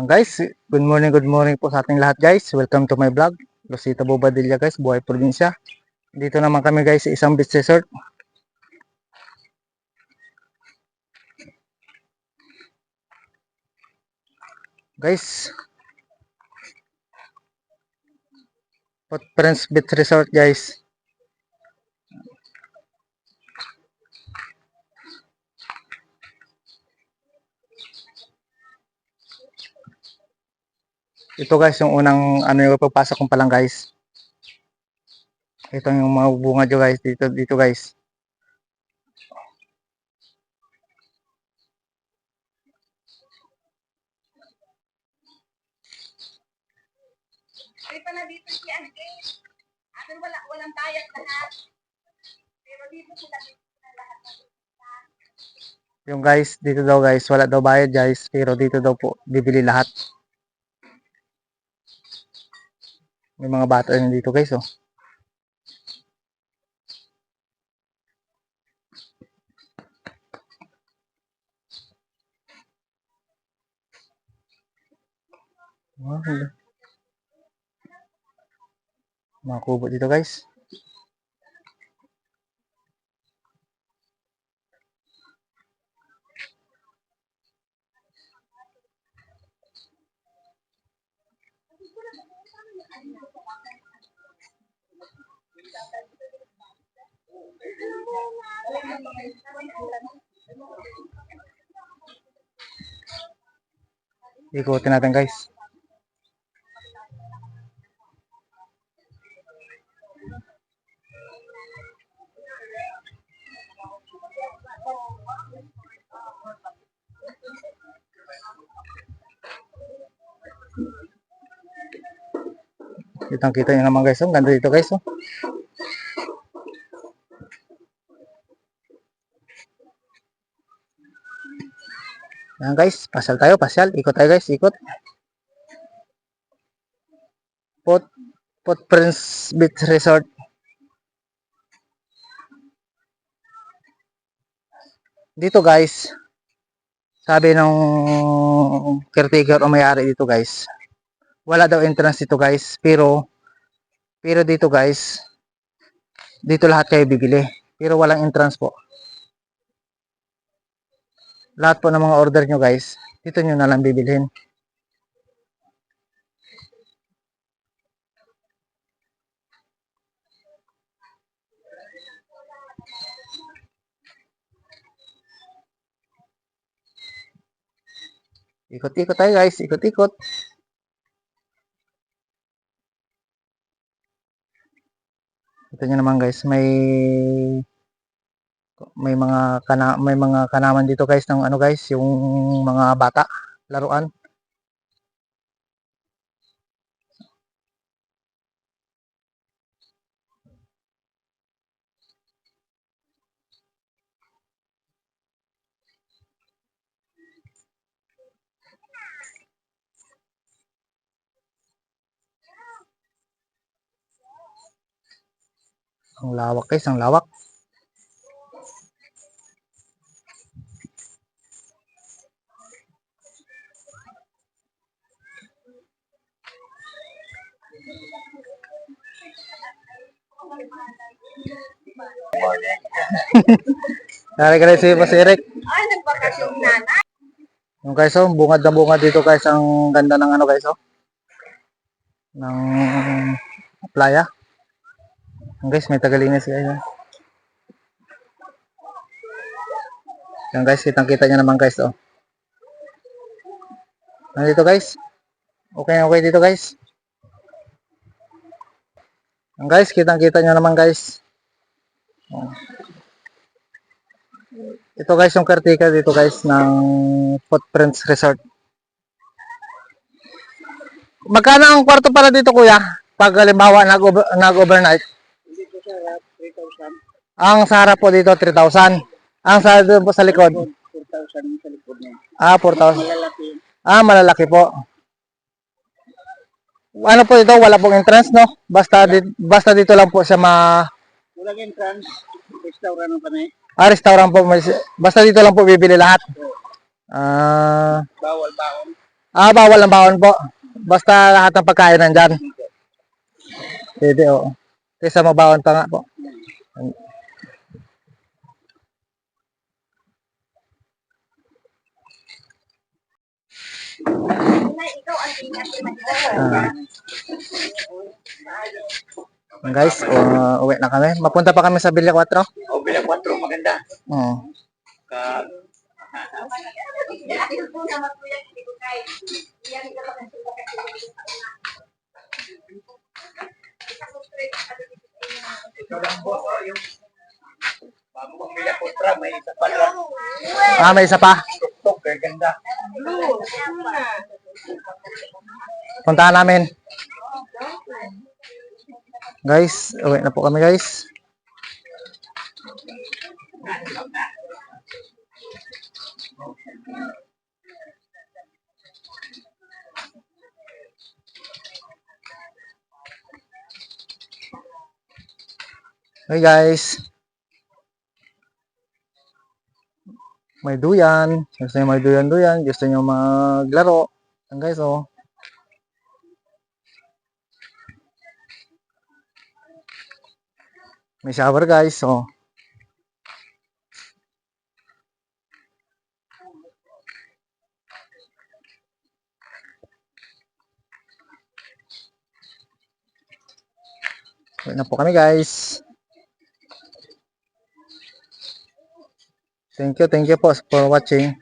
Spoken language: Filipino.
Guys, good morning po sa ating lahat guys. Welcome to my vlog. Rosita Bobadilla guys, Buhay Probinsya. Dito naman kami guys sa isang beach resort. Guys, Footprints Beach Resort guys. Ito guys yung unang yung pagpasok ko pa lang guys. Ito yung mga bunga dyan guys dito guys. Ay pala dito si Angel. Atin walang tayat lahat. Pero dito sila na lahat. Yung guys, dito daw guys, wala daw bayad guys, pero dito daw po bibili lahat. May mga bata rin dito guys oh. Mga kubo dito guys. Ikutin natin guys. Kitang-kita nyo naman guys, oh. Ganda dito guys, oh. Yan guys, pasyal tayo, pasyal. Ikot tayo guys, ikot. Footprints Beach Resort. Dito guys, sabi ng caretaker o may-ari dito guys, wala daw entrance dito guys, pero dito guys, dito lahat kayo bibili, pero walang entrance po. Lahat po ng mga order nyo guys, dito nyo na lang bibilhin. Ikot-ikot tayo guys, ikot-ikot. Ito nyo naman guys, may mga kanaman dito guys ng guys, yung mga bata, laruan. Ang lawak guys, ang lawak. Dari ka rin si Boss Eric. Ay, nagbakasyon nanay. Yung guys, oh, bungad na bungad dito guys. Ang ganda ng guys, oh. Ng playa. Yung guys, may tagalinis guys. Yung guys, kitang-kita nyo naman guys, oh. Nandito guys. Okay dito guys. Yung guys, kitang-kita nyo naman guys. Oh. Ito guys yung caretaker dito guys ng Footprints Resort. Magkano ang kwarto para dito kuya? Pag halimbawa nag-overnight? Dito sa 3,000. Ang sa harap po dito 3,000. Ang sa doon po sa likod? 4,000 sa likod niya. 4,000. Malalaki. Malalaki po. Ano po ito? Wala pong entrance, no? Basta dito lang po siya Walang entrance. Restaurant pa na eh. Restaurant po. Basta dito lang po bibili lahat. Bawal baon. Bawal ang baon po. Basta lahat ng pagkain nandyan. Pwede, oo. Kaysa mabaon pa nga po. Nay, ikaw ang tingnan ko Guys, uwi na kami. Mapunta pa kami sa Villa 4. O, bilang 4, maganda. Oo. Ka, Atin po na matulad hindi ko kahit iyan ka lang ang sila kasi ikaw lang po, yung bago kang bilang 4, may isa pa lang. May isa pa. Tuk-tuk, kaya ganda. Puntahan namin. Guys, uwi na po kami guys. Hey guys. May duyan. Gusto nyo may duyan-duyan. Gusto nyo maglaro. Yan guys, oh. May shower guys, oh. Uwi na po kami guys. Thank you po for watching.